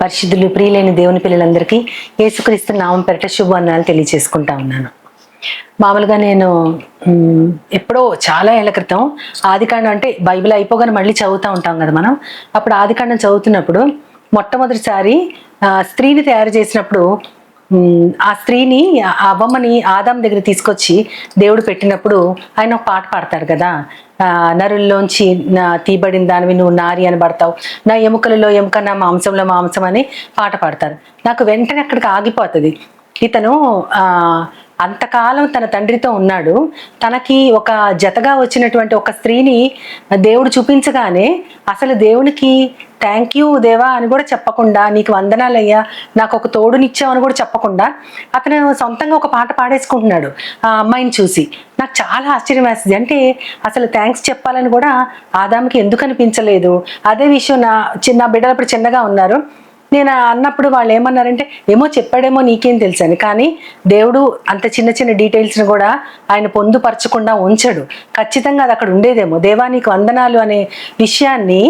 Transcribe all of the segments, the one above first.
పరిశుద్ధులు ప్రియులైన దేవుని పిల్లలందరికీ యేసుక్రీస్తు నామం పేరిట శుభవందనాలు తెలియజేసుకుంటా ఉన్నాను. మామూలుగా నేను ఎప్పుడో చాలా ఏళ్ల క్రితం ఆదికాండం, అంటే బైబిల్ అయిపోగానే మళ్ళీ చదువుతూ ఉంటాం కదా మనం. అప్పుడు ఆదికాండం చదువుతున్నప్పుడు మొట్టమొదటిసారి స్త్రీని తయారు చేసినప్పుడు ఆ స్త్రీని, అవ్వమ్మని ఆదాం దగ్గర తీసుకొచ్చి దేవుడు పెట్టినప్పుడు ఆయన ఒక పాట పాడతాడు కదా, నరుల్లోంచి తీయబడిన దానివి నువ్వు నారి అని పడతావు, నా ఎముకలలో ఎముక, నా మాంసంలో మాంసం అని పాట పాడతారు. నాకు వెంటనే అక్కడికి ఆగిపోతుంది. ఇతను అంతకాలం తన తండ్రితో ఉన్నాడు, తనకి ఒక జతగా వచ్చినటువంటి ఒక స్త్రీని దేవుడు చూపించగానే అసలు దేవునికి థ్యాంక్ యూ దేవా అని కూడా చెప్పకుండా, నీకు వందనాలయ్యా నాకు ఒక తోడునిచ్చావు అని కూడా చెప్పకుండా అతను సొంతంగా ఒక పాట పాడేసుకుంటున్నాడు ఆ అమ్మాయిని చూసి. నాకు చాలా ఆశ్చర్యం వేస్తుంది. అంటే అసలు థ్యాంక్స్ చెప్పాలని కూడా ఆదాముకి ఎందుకు అనిపించలేదు? అదే విషయం నా బిడ్డలు అప్పుడు చిన్నగా ఉన్నారు, నేను అన్నప్పుడు వాళ్ళు ఏమన్నారంటే ఏమో చెప్పాడేమో నీకేం తెలుసని. కానీ దేవుడు అంత చిన్న చిన్న డీటెయిల్స్ని కూడా ఆయన పొందుపరచకుండా ఉంచడు. ఖచ్చితంగా అది అక్కడ ఉండేదేమో. దేవా నీకు వందనాలు అనే విషయాన్ని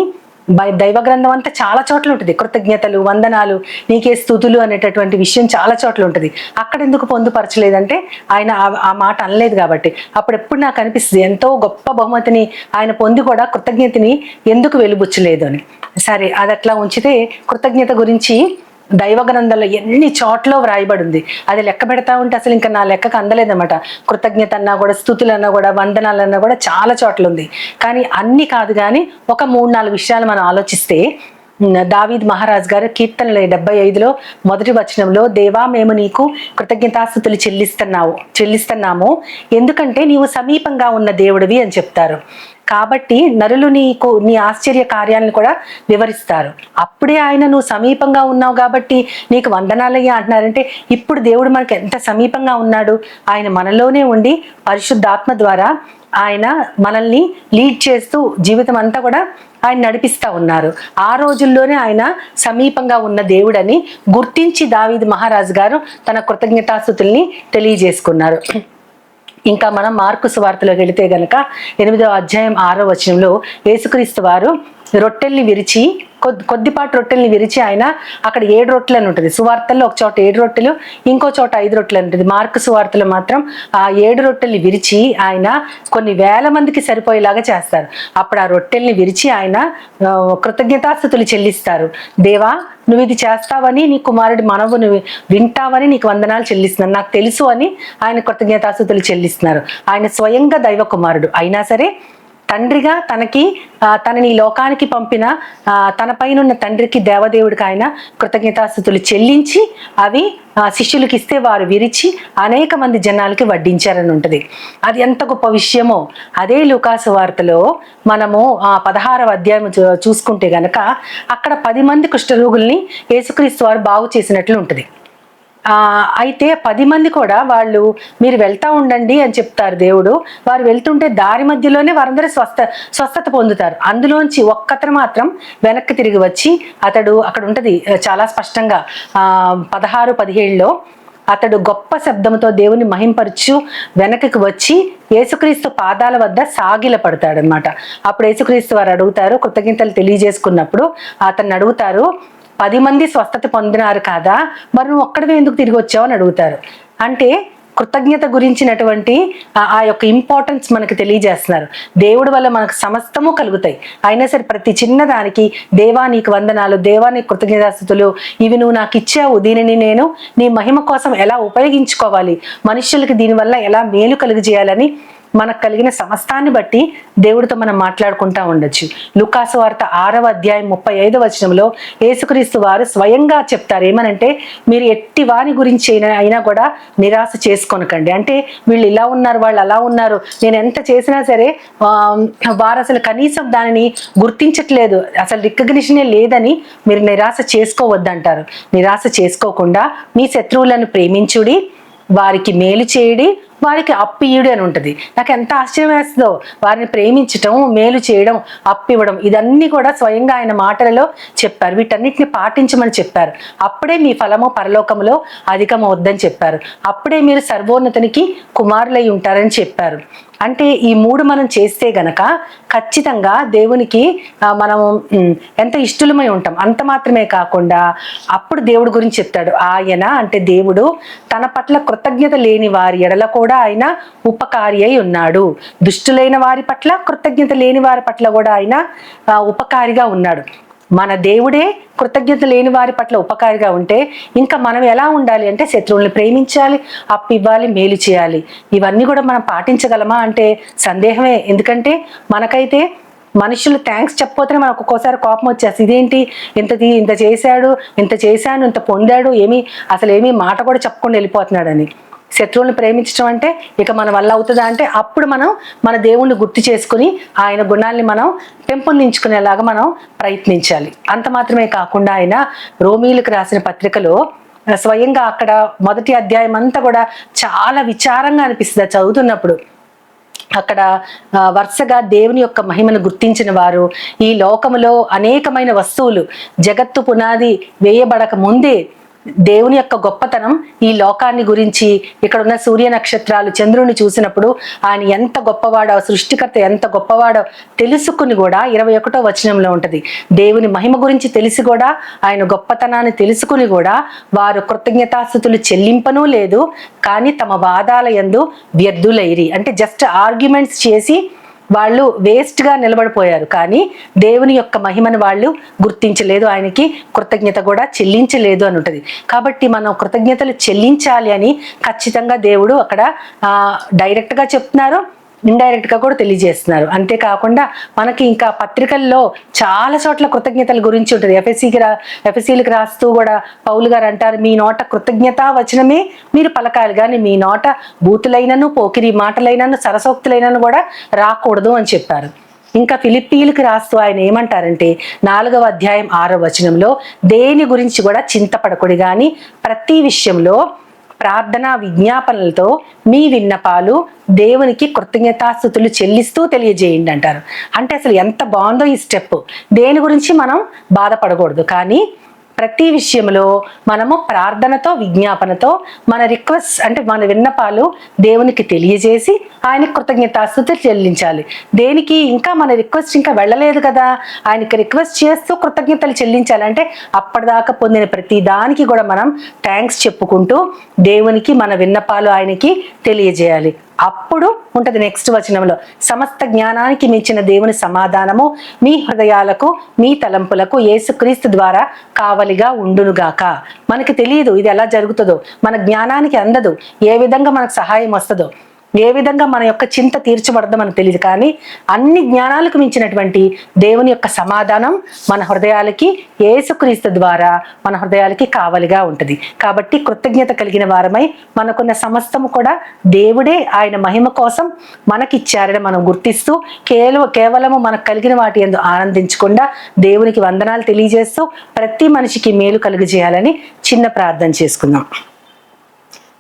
దైవ గ్రంథం అంతా చాలా చోట్ల ఉంటుంది. కృతజ్ఞతలు, వందనాలు, నీకే స్తుతులు అనేటటువంటి విషయం చాలా చోట్ల ఉంటుంది. అక్కడ ఎందుకు పొందుపరచలేదంటే ఆయన ఆ మాట అనలేదు కాబట్టి. అప్పుడెప్పుడు నాకు అనిపిస్తుంది ఎంతో గొప్ప బహుమతిని ఆయన పొంది కూడా కృతజ్ఞతని ఎందుకు వెలుబుచ్చలేదు అని. సరే, అది అట్లా ఉంచితే కృతజ్ఞత గురించి దైవ గ్రంథంలో ఎన్ని చోట్ల వ్రాయబడి ఉంది. అది లెక్క పెడతా ఉంటే అసలు ఇంకా నా లెక్కకు అందలేదన్నమాట. కృతజ్ఞత అన్నా కూడా, స్థుతులన్నా కూడా, వందనాలన్నా కూడా చాలా చోట్ల ఉంది. కానీ అన్ని కాదు, కానీ ఒక 3-4 విషయాలు మనం ఆలోచిస్తే, దావీద్ మహారాజ్ గారు కీర్తనల 75లో మొదటి వచనంలో, దేవా మేము నీకు కృతజ్ఞతాస్తుతులు చెల్లిస్తున్నాము ఎందుకంటే నీవు సమీపంగా ఉన్న దేవుడివి అని చెప్తారు. కాబట్టి నరులు నీ ఆశ్చర్య కార్యాలను కూడా వివరిస్తారు. అప్పుడే ఆయన నువ్వు సమీపంగా ఉన్నావు కాబట్టి నీకు వందనాలయ్యా అంటున్నారంటే, ఇప్పుడు దేవుడు మనకి ఎంత సమీపంగా ఉన్నాడు. ఆయన మనలోనే ఉండి పరిశుద్ధాత్మ ద్వారా ఆయన మనల్ని లీడ్ చేస్తూ జీవితం అంతా కూడా ఆయన నడిపిస్తూ ఉన్నారు. ఆ రోజుల్లోనే ఆయన సమీపంగా ఉన్న దేవుడని గుర్తించి దావీదు మహారాజు గారు తన కృతజ్ఞతాస్తుతుల్ని తెలియజేసుకున్నారు. ఇంకా మనం మార్కు సువార్తలోకి వెళితే గనక 8వ అధ్యాయం 6వ వచనంలో యేసుక్రీస్తు వారు రొట్టెల్ని విరిచి, కొద్దిపాటి రొట్టెల్ని విరిచి ఆయన అక్కడ 7 రొట్టెలు అని ఉంటుంది. సువార్తల్లో ఒక చోట 7 రొట్టెలు, ఇంకో చోట 5 రొట్టెలు అని ఉంటుంది. మార్కు సువార్తలో మాత్రం ఆ 7 రొట్టెల్ని విరిచి ఆయన కొన్ని వేల మందికి సరిపోయేలాగా చేస్తారు. అప్పుడు ఆ రొట్టెల్ని విరిచి ఆయన కృతజ్ఞతాస్తుతులు చెల్లిస్తారు. దేవా నువ్వు ఇది చేస్తావని, నీ కుమారుడి మనవు నువ్వు వింటావని నీకు వందనాలు చెల్లిస్తున్నాను, నాకు తెలుసు అని ఆయన కృతజ్ఞతాస్తుతులు చెల్లిస్తున్నారు. ఆయన స్వయంగా దైవ కుమారుడు అయినా సరే తండ్రిగా తనని ఈ లోకానికి పంపిన తన పైన ఉన్న తండ్రికి, దేవదేవుడికి ఆయన కృతజ్ఞతాస్తుతులు చెల్లించి అవి శిష్యులకి ఇస్తే వారు విరిచి అనేక మంది జనాలకి వడ్డించారని ఉంటుంది. అది ఎంత గొప్ప విషయమో. అదే లూకాసు వార్తలో మనము 16వ అధ్యాయం చూసుకుంటే గనక అక్కడ 10 మంది కుష్ఠరోగుల్ని యేసుక్రీస్తు వారు బాగు చేసినట్లు ఉంటుంది. అయితే 10 మంది కూడా వాళ్ళు మీరు వెళ్తా ఉండండి అని చెప్తారు దేవుడు. వారు వెళ్తుంటే దారి మధ్యలోనే వారందరూ స్వస్థత పొందుతారు. అందులోంచి ఒక్కతను మాత్రం వెనక్కి తిరిగి వచ్చి, అతడు అక్కడ ఉంటది చాలా స్పష్టంగా 16-17లో, అతడు గొప్ప శబ్దంతో దేవుని మహింపరచు వెనకకి వచ్చి యేసుక్రీస్తు పాదాల వద్ద సాగిల పడతాడనమాట. అప్పుడు యేసుక్రీస్తు వారు అడుగుతారు, కృతజ్ఞతలు తెలియజేసుకున్నప్పుడు అతన్ని అడుగుతారు, 10 మంది స్వస్థత పొందినారు కాదా, మరి నువ్వు ఒక్కడివే ఎందుకు తిరిగి వచ్చావు అని అడుగుతారు. అంటే కృతజ్ఞత గురించినటువంటి ఆ యొక్క ఇంపార్టెన్స్ మనకు తెలియజేస్తున్నారు. దేవుడి వల్ల మనకు సమస్తము కలుగుతాయి. అయినా సరే ప్రతి చిన్నదానికి దేవా నీకు వందనాలు, దేవా నీకు కృతజ్ఞతాస్తుతులు, ఇవి నువ్వు నాకు ఇచ్చావు, దీనిని నేను నీ మహిమ కోసం ఎలా ఉపయోగించుకోవాలి, మనుషులకి దీనివల్ల ఎలా మేలు కలుగజేయాలని మనకు కలిగిన సమస్తాన్ని బట్టి దేవుడితో మనం మాట్లాడుకుంటా ఉండొచ్చు. లూకాసు వార్త 6వ అధ్యాయం 35వ వచనంలో యేసుక్రీస్తు వారు స్వయంగా చెప్తారు ఏమనంటే, మీరు ఎట్టి వాని గురించి అయినా కూడా నిరాశ చేసుకోనకండి. అంటే వీళ్ళు ఇలా ఉన్నారు, వాళ్ళు అలా ఉన్నారు, నేను ఎంత చేసినా సరే వారు అసలు కనీసం దానిని గుర్తించట్లేదు, అసలు రికగ్నిషనే లేదని మీరు నిరాశ చేసుకోవద్దంటారు. నిరాశ చేసుకోకుండా మీ శత్రువులను ప్రేమించుడి, వారికి మేలు చేయడి, వారికి అప్పు ఇయ్యుడు అని ఉంటుంది. నాకు ఎంత ఆశ్చర్యం వేస్తుందో, వారిని ప్రేమించటం, మేలు చేయడం, అప్పు ఇవ్వడం, ఇదన్నీ కూడా స్వయంగా ఆయన మాటలలో చెప్పారు. వీటన్నిటిని పాటించమని చెప్పారు. అప్పుడే మీ ఫలము పరలోకములో అధికమవుద్దని చెప్పారు. అప్పుడే మీరు సర్వోన్నతునికి కుమారులై ఉంటారని చెప్పారు. అంటే ఈ 3 మనం చేస్తే గనక ఖచ్చితంగా దేవునికి మనం ఎంత ఇష్టలమై ఉంటాం. అంత మాత్రమే కాకుండా అప్పుడు దేవుడి గురించి చెప్తాడు. ఆయన అంటే దేవుడు తన పట్ల కృతజ్ఞత లేని వారి ఎడల కూడా ఆయన ఉపకారి అయి ఉన్నాడు. దుష్టులైన వారి పట్ల, కృతజ్ఞత లేని వారి పట్ల కూడా ఆయన ఉపకారిగా ఉన్నాడు. మన దేవుడే కృతజ్ఞత లేని వారి పట్ల ఉపకారిగా ఉంటే ఇంకా మనం ఎలా ఉండాలి అంటే శత్రువుల్ని ప్రేమించాలి, అప్పు ఇవ్వాలి, మేలు చేయాలి. ఇవన్నీ కూడా మనం పాటించగలమా అంటే సందేహమే. ఎందుకంటే మనకైతే మనుషులు థ్యాంక్స్ చెప్పపోతేనే మనకు ఒక్కోసారి కోపం వచ్చేస్తుంది. ఇదేంటి ఇంత చేశాడు, ఇంత చేశాను, ఇంత పొందాడు, అసలు ఏమీ మాట కూడా చెప్పకుండా వెళ్ళిపోతున్నాడని. శత్రువులను ప్రేమించడం అంటే ఇక మన వల్ల అవుతుందా అంటే అప్పుడు మనం మన దేవుణ్ణి గుర్తు చేసుకుని ఆయన గుణాల్ని మనం పెంపొందించుకునేలాగా మనం ప్రయత్నించాలి. అంత మాత్రమే కాకుండా ఆయన రోమీలకు రాసిన పత్రికలో స్వయంగా అక్కడ మొదటి అధ్యాయం అంతా కూడా చాలా విచారంగా అనిపిస్తుంది చదువుతున్నప్పుడు. అక్కడ వరుసగా దేవుని యొక్క మహిమను గుర్తించిన వారు, ఈ లోకములో అనేకమైన వస్తువులు జగత్తు పునాది వేయబడక ముందే దేవుని యొక్క గొప్పతనం, ఈ లోకాన్ని గురించి, ఇక్కడ ఉన్న సూర్య నక్షత్రాలు, చంద్రుని చూసినప్పుడు ఆయన ఎంత గొప్పవాడో, సృష్టికర్త ఎంత గొప్పవాడో తెలుసుకుని కూడా 21వ వచనంలో ఉంటది. దేవుని మహిమ గురించి తెలిసి కూడా, ఆయన గొప్పతనాన్ని తెలుసుకుని కూడా వారు కృతజ్ఞతాస్తుతులు చెల్లింపనూ లేదు, కానీ తమ వాదాల యందు వ్యర్థులైరి. అంటే జస్ట్ ఆర్గ్యుమెంట్స్ చేసి వాళ్ళు వేస్ట్గా నిలబడిపోయారు, కానీ దేవుని యొక్క మహిమను వాళ్ళు గుర్తించలేదు, ఆయనకి కృతజ్ఞత కూడా చెల్లించలేదు అని ఉంటుంది. కాబట్టి మనం కృతజ్ఞతలు చెల్లించాలి అని ఖచ్చితంగా దేవుడు అక్కడ డైరెక్ట్గా చెప్తున్నారు, ఇండైరెక్ట్గా కూడా తెలియజేస్తున్నారు. అంతేకాకుండా మనకి ఇంకా పత్రికల్లో చాలా చోట్ల కృతజ్ఞతల గురించి ఉంటుంది. ఎఫెసీలకు రాస్తూ కూడా పౌలు గారు అంటారు, మీ నోట కృతజ్ఞతా వచనమే మీరు పలకాలి, కానీ మీ నోట బూతులైనను, పోకిరి మాటలైనను, సరసోక్తులైనను కూడా రాకూడదు అని చెప్పారు. ఇంకా ఫిలిప్పీలకు రాస్తూ ఆయన ఏమంటారంటే 4వ అధ్యాయం 6వ వచనంలో, దేని గురించి కూడా చింతపడకుడి, కానీ ప్రతి విషయంలో ప్రార్థనా విజ్ఞాపనలతో మీ విన్నపాలు దేవునికి కృతజ్ఞతాస్తుతులు చెల్లిస్తూ తెలియజేయండి అంటారు. అంటే అసలు ఎంత బాగుందో ఈ స్టెప్. దేని గురించి మనం బాధపడకూడదు, కానీ ప్రతి విషయంలో మనము ప్రార్థనతో, విజ్ఞాపనతో మన రిక్వెస్ట్ అంటే మన విన్నపాలు దేవునికి తెలియజేసి ఆయన కృతజ్ఞతాస్తుతులు చెల్లించాలి. దేనికి ఇంకా మన రిక్వెస్ట్ ఇంకా వెళ్ళలేదు కదా, ఆయనకి రిక్వెస్ట్ చేస్తూ కృతజ్ఞతలు చెల్లించాలంటే అప్పటిదాకా పొందిన ప్రతి దానికి కూడా మనం థ్యాంక్స్ చెప్పుకుంటూ దేవునికి మన విన్నపాలు ఆయనకి తెలియజేయాలి. అప్పుడు ఉంటది నెక్స్ట్ వచనంలో, సమస్త జ్ఞానానికి మించిన దేవుని సమాధానము మీ హృదయాలకు, మీ తలంపులకు యేసుక్రీస్తు ద్వారా కావలిగా ఉండునుగాక. మనకి తెలియదు ఇది ఎలా జరుగుతుందో, మన జ్ఞానానికి అందదు, ఏ విధంగా మనకు సహాయం వస్తుందో, ఏ విధంగా మన యొక్క చింత తీర్చబడదో మనకు తెలియదు, కానీ అన్ని జ్ఞానాలకు మించినటువంటి దేవుని యొక్క సమాధానం మన హృదయాలకి యేసుక్రీస్తు ద్వారా మన హృదయాలకి కావలిగా ఉంటుంది. కాబట్టి కృతజ్ఞత కలిగిన వారమై మనకున్న సమస్తము కూడా దేవుడే ఆయన మహిమ కోసం మనకిచ్చారని మనం గుర్తిస్తూ కేవలము మనకు కలిగిన వాటి యందు ఆనందించకుండా దేవునికి వందనాలు తెలియజేస్తూ ప్రతి మనిషికి మేలు కలుగజేయాలని చిన్న ప్రార్థన చేసుకుందాం.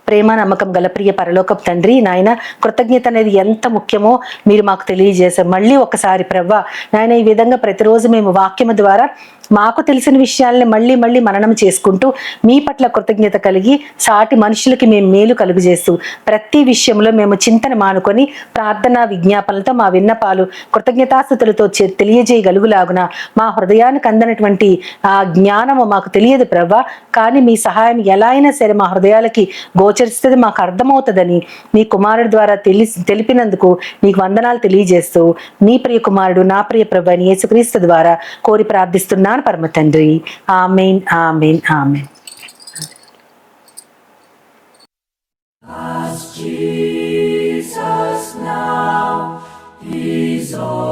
ప్రేమ నమ్మకం గల ప్రియ పరలోకపు తండ్రి, నాయన కృతజ్ఞత అనేది ఎంత ముఖ్యమో మీరు మాకు తెలియజేశారు. మళ్ళీ ఒకసారి ప్రవ్వా నాయన, ఈ విధంగా ప్రతిరోజు మేము వాక్యము ద్వారా మాకు తెలిసిన విషయాల్ని మళ్ళీ మళ్ళీ మననం చేసుకుంటూ మీ పట్ల కృతజ్ఞత కలిగి సాటి మనుషులకి మేము మేలు కలుగు చేస్తూ ప్రతి విషయంలో మేము చింతన మానుకొని ప్రార్థనా విజ్ఞాపనలతో మా విన్నపాలు కృతజ్ఞతాస్తుతులతో తెలియజేయగలుగులాగున మా హృదయానికి అందనటువంటి ఆ జ్ఞానము మాకు తెలియదు ప్రవ్వా, కానీ మీ సహాయం ఎలా అయినా సరే మా హృదయాలకి గోచరిస్తుంది, మాకు అర్థమవుతుందని మీ కుమారుడు ద్వారా తెలిపినందుకు నీకు వందనాలు తెలియజేస్తూ నీ ప్రియ కుమారుడు నా ప్రియ ప్రభు అని యేసుక్రీస్తు ద్వారా కోరి ప్రార్థిస్తున్నాను పరమ తండ్రి. ఆమేన్, ఆమేన్, ఆమేన్. Jesus now, He's all